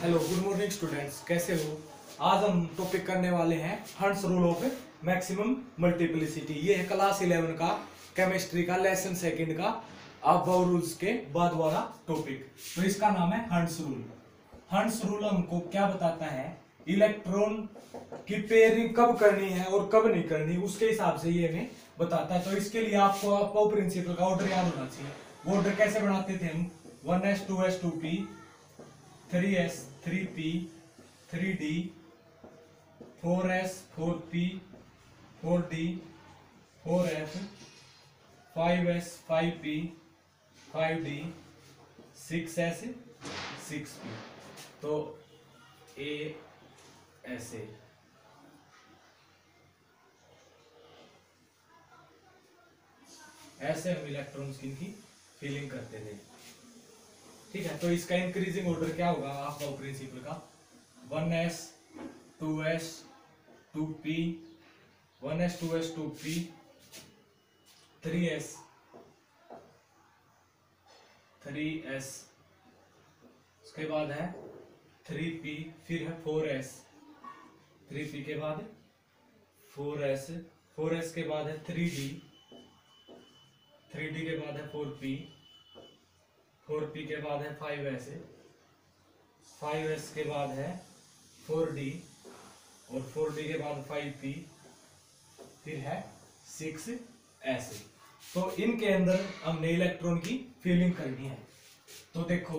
Hello good morning students, कैसे हो। आज हम टॉपिक करने वाले हैं hunts rule of maximum multiplicity. ये है क्लास 11 का केमिस्ट्री का लेसन सेकंड का अबव रूल्स के बाद वाला टॉपिक। तो इसका नाम है हंट्स रूल। हंट्स रूल हमको क्या बताता है, इलेक्ट्रॉन की पेयरिंग कब करनी है और कब नहीं करनी, उसके हिसाब से ये हमें बताता है। तो इसके लिए आपको अबव प्रिंसिपल का ऑर्डर याद होना चाहिए। वो ऑर्डर कैसे बनाते थे हम, 1s 2s 2p 3s 3p 3d 4s 4p 4d 4f 5s 5p 5d 6s 6p। तो ए ऐसे ऐसे हम इलेक्ट्रॉन्स की फीलिंग करते थे, ठीक है। तो इसका इंक्रीजिंग ऑर्डर क्या होगा आपका प्रिंसिपल का, 1s 2s 2p 1s 2s 2p 3s 3s, उसके बाद है 3p, फिर है 4s 3p के बाद 4s 4s के बाद है 3d 3d के बाद है 4p 4p के बाद है 5s 5s के बाद है 4d और 4d के बाद 5p, फिर है 6s। तो इनके अंदर हमने इलेक्ट्रॉन की फीलिंग करनी है। तो देखो,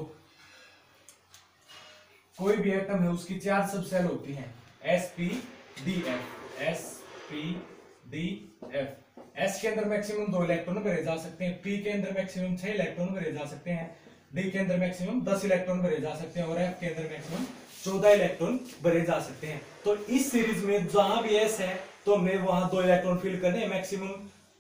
कोई भी एटम है उसकी 4 सब सेल होती हैं, sp,df sp,df। s के अंदर मैक्सिमम 2 इलेक्ट्रॉन भरे जा सकते हैं, p के अंदर मैक्सिमम 6 इलेक्ट्रॉन भरे जा सकते हैं, d के अंदर मैक्सिमम 10 इलेक्ट्रॉन भरे जा सकते हैं और f के अंदर मैक्सिमम 14 इलेक्ट्रॉन भरे जा सकते हैं। तो इस सीरीज में जहां भी s है तो हमने वहां 2 इलेक्ट्रॉन फिल करने हैं, मैक्सिमम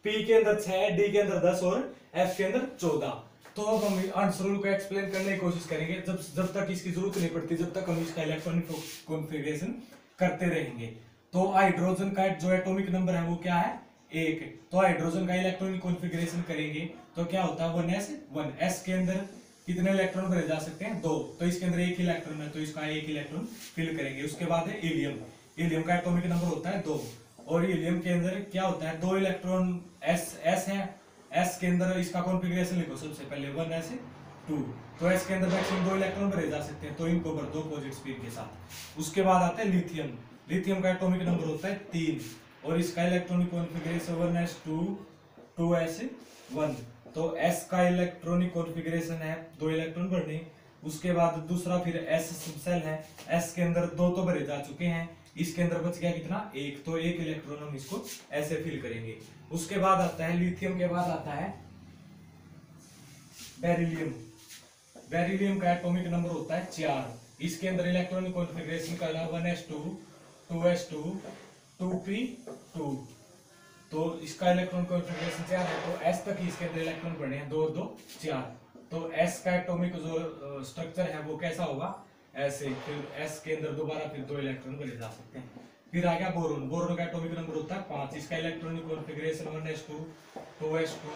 p के अंदर 6, d के अंदर 10 और f के अंदर 14। तो अब हम हंट्स रूल को एक्सप्लेन करने की कोशिश करेंगे, जब तक इसकी जरूरत नहीं पड़ती, जब तक हम इसका इलेक्ट्रॉनिक कॉन्फ़िगरेशन करते रहेंगे। तो हाइड्रोजन का जो एटॉमिक नंबर है वो क्या है, 1। तो हाइड्रोजन का इलेक्ट्रॉनिक कॉन्फ़िगरेशन करेंगे तो क्या होता है, 1s 1s के अंदर कितने इलेक्ट्रॉन भरे जा सकते हैं, 2। तो इसके अंदर 1 इलेक्ट्रॉन है तो इसका 1 इलेक्ट्रॉन फिल करेंगे। उसके बाद है हीलियम। हीलियम का एटॉमिक नंबर होता है 2 और हीलियम के अंदर क्या होता है, 2 इलेक्ट्रॉन s है। s के अंदर इसका कॉन्फ़िगरेशन लिखो सबसे पहले 1s 2। तो s के अंदर मैक्सिमम 2 इलेक्ट्रॉन भरे जा सकते हैं, तो इनको भर दो अपोजिट स्पिन के साथ। उसके बाद आता है लिथियम। लिथियम का एटॉमिक नंबर होता है 3 और इसका इलेक्ट्रॉनिक कॉन्फ़िगरेशन 1s 2 2s 1। तो s का इलेक्ट्रॉनिक कॉन्फ़िगरेशन है 2 इलेक्ट्रॉन भरने। उसके बाद दूसरा फिर s सब सेल है, s के अंदर 2 तो भरे जा चुके हैं, इसके अंदर बच गया कितना, 1। तो 1 इलेक्ट्रॉन हम इसको ऐसे फिल करेंगे। उसके बाद आता है लिथियम के बाद आता है बेरिलियम। बेरिलियम का एटॉमिक नंबर होता है 4। इसके अंदर इलेक्ट्रॉनिक कॉन्फ़िगरेशन का 1s2 2s2 2p 2। तो इसका इलेक्ट्रॉन कॉन्फ़िगरेशन 4 है, तो s तक ही इसके अंदर इलेक्ट्रॉन बढ़े हैं, 2 2 4। तो s का एटॉमिक जो स्ट्रक्चर है वो कैसा होगा, ऐसे। फिर s के अंदर दोबारा फिर 2 इलेक्ट्रॉन भरे जा सकते हैं। फिर आ गया बोरोन। बोरोन का एटॉमिक नंबर होता है 5। इसका electronic configuration 1s2 2s2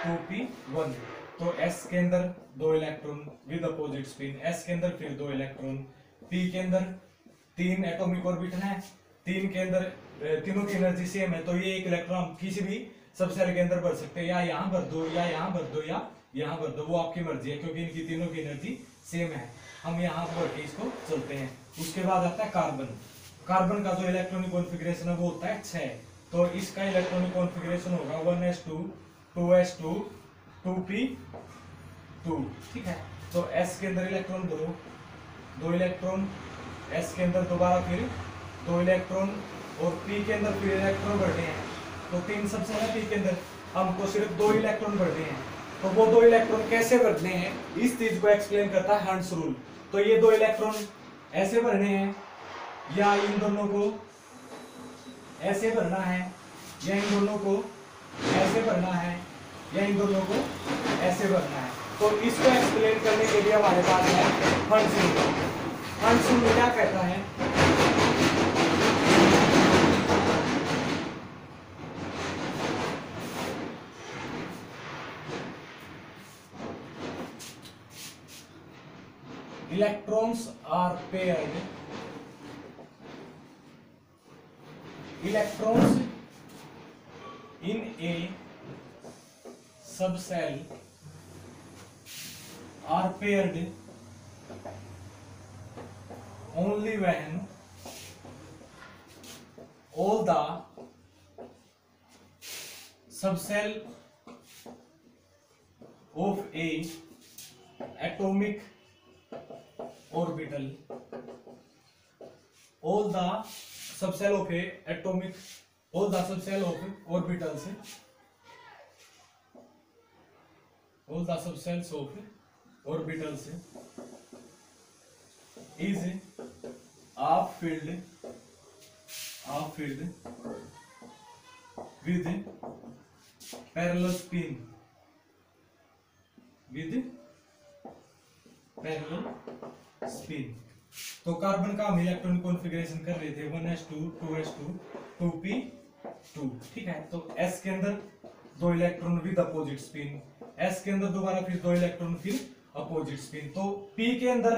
2p 1। तो s के अंदर 2 electron with opposite spin, s के अंदर फिर 2 इलेक्ट्रॉन, p के अंदर 3 एटॉमिक ऑर्बिटल है, 3 के अंदर तीनों की एनर्जी सेम है, तो ये 1 इलेक्ट्रॉन किसी भी सब सेल के अंदर भर सकते हैं, या यहाँ भर दो या यहाँ भर दो या यहाँ भर दो, वो आपकी मर्जी है, क्योंकि इनकी तीनों की एनर्जी सेम है। हम यहाँ भर के इसको चलते हैं। उसके बाद आता है कार्बन। कार्बन का जो इलेक्ट्रॉनिक कॉन्फ़िगरेशन है वो होता है 6। तो इसका इलेक्ट्रॉनिक कॉन्फ़िगरेशन होगा 1s2 2s2 2p 2, ठीक है। तो s के अंदर इलेक्ट्रॉन भरो, 2 इलेक्ट्रॉन, s के अंदर दोबारा फिर 2 इलेक्ट्रॉन और p के अंदर फिर इलेक्ट्रॉन भरने हैं। तो 3 सबसे है p के अंदर, हमको सिर्फ 2 इलेक्ट्रॉन भरने हैं। तो वो 2 इलेक्ट्रॉन कैसे भरने हैं, इस चीज को एक्सप्लेन करता है हंट्स रूल। तो ये 2 इलेक्ट्रॉन ऐसे भरने हैं, या इन दोनों को ऐसे भरना है, या इन दोनों को ऐसे भरना है, या इन दोनों को ऐसे भरना है। तो इसको एक्सप्लेन करने के लिए हमारे पास है हंट्स रूल। हंट्स रूल क्या कहता है, electrons are paired, electrons in a subcell are paired only when all the subcell of a atomic orbital, all the subcell of a atomic, all the subcell of orbitals, all the subcells of orbitals is filled with parallel spin, with parallel spin. तो carbon का हम electronic configuration कर रहे थे 1s2 2s2 2p2, ठीक है। तो s के अंदर 2 electron with opposite spin, s के अंदर दोबारा फिर 2 इलेक्ट्रॉन फिर अपोजिट स्पिन। तो p के अंदर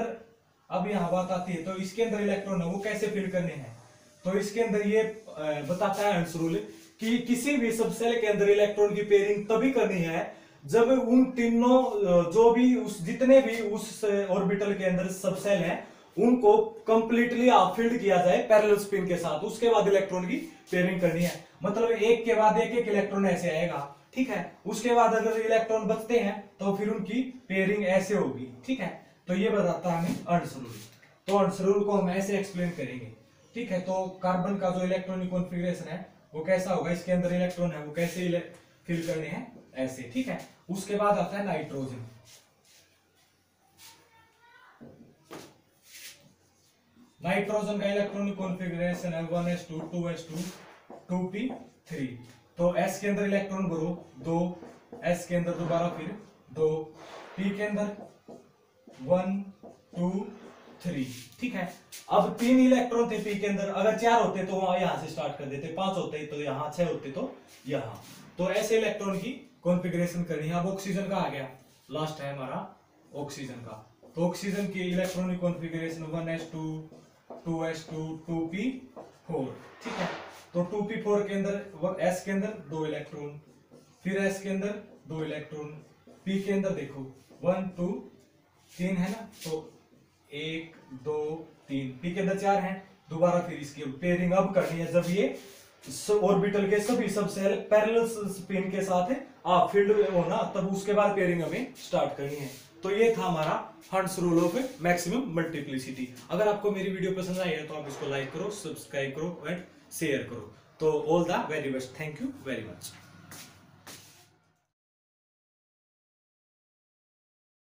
अब यहाँ बात आती है, तो इसके अंदर इलेक्ट्रॉन है वो कैसे फिल करने हैं। तो इसके अंदर ये बताता है हंस रूल कि किसी भी सबसेल के अंदर इलेक्ट्रॉन की पेयरिंग तभी करनी है जब उन तीनों जो भी उस जितने भी उस ऑर्बिटल के अंदर सबसेल हैं उनको कंप्लीटली फिल्ड किया जाए पैरेलल स्पिन के साथ, उसके बाद इलेक्ट्रॉन की पेयरिंग करनी है। मतलब एक के बाद एक इलेक्ट्रॉन ऐसे आएगा, ठीक है। उसके बाद अगर इलेक्ट्रॉन बचते हैं तो फिर उनकी पेयरिंग ऐसे होगी, ठीक है। तो ये बताता है हमें अर्न्स रूल। तो अर्न्स रूल को हम ऐसे एक्सप्लेन करेंगे, ठीक है। तो कार्बन का जो इलेक्ट्रॉनिक कॉन्फ़िगरेशन है वो कैसा होगा, इसके अंदर इलेक्ट्रॉन है वो कैसे फिल करने हैं, ऐसे, ठीक है। उसके बाद आता है नाइट्रोजन। नाइट्रोजन का इलेक्ट्रॉनिक कॉन्फ़िगरेशन है 1s2 2s2 2p3। तो s के अंदर इलेक्ट्रॉन भरो 2, s के अंदर दोबारा फिर 2, p के अंदर 1 2 3, ठीक है। अब 3 इलेक्ट्रॉन थे p के अंदर, अगर 4 होते तो वहां यहां से स्टार्ट कर देते, 5 होते तो यहां, 6 होते तो यहां। तो ऐसे इलेक्ट्रॉन की कॉन्फ़िगरेशन करनी है। अब ऑक्सीजन का आ गया, लास्ट है हमारा ऑक्सीजन का। तो ऑक्सीजन की electronic configuration 1s2 2s2 2p4, ठीक है। तो 2p4 के अंदर s के अंदर 2 इलेक्ट्रॉन, फिर s के अंदर 2 इलेक्ट्रॉन, p के अंदर देखो 1 2 3 है ना, तो 1 2 3, p के अंदर 4 हैं। दोबारा फिर इसकी पेयरिंग अब करनी है जब ये ऑर्बिटल के सभी सबसेल पैरेलल स्पिन के साथ है फील्ड होना, तब उसके बाद पेयरिंग हमें स्टार्ट करनी है। तो ये था हमारा हंस रूल ऑफ मैक्सिमम मल्टीप्लिसिटी। अगर आपको मेरी वीडियो पसंद आई है तो आप इसको लाइक करो, सब्सक्राइब करो एंड शेयर करो। तो all the very best, thank you very much.